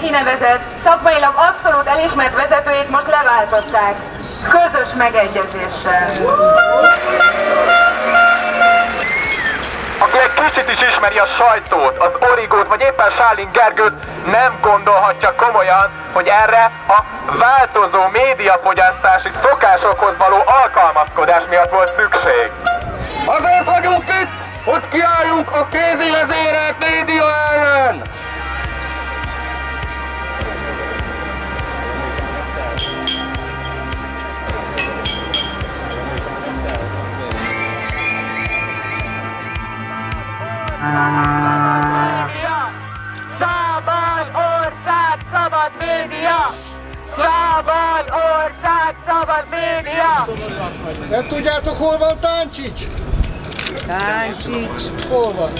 kinevezett, szakmailag abszolút elismert vezetőjét most leváltották. Közös megegyezéssel. Aki egy kicsit is ismeri a sajtót, az Origót, vagy éppen Sálin Gergőt, nem gondolhatja komolyan, hogy erre a változó médiafogyasztási szokásokhoz való alkalmazkodás miatt volt szükség. Azért vagyunk itt, hogy kiálljunk a kézi vezérelt média ellen! Szabad ország, szabad média! Szabad ország, szabad média! Nem tudjátok, hol van Táncsics? Táncsics. Hol van?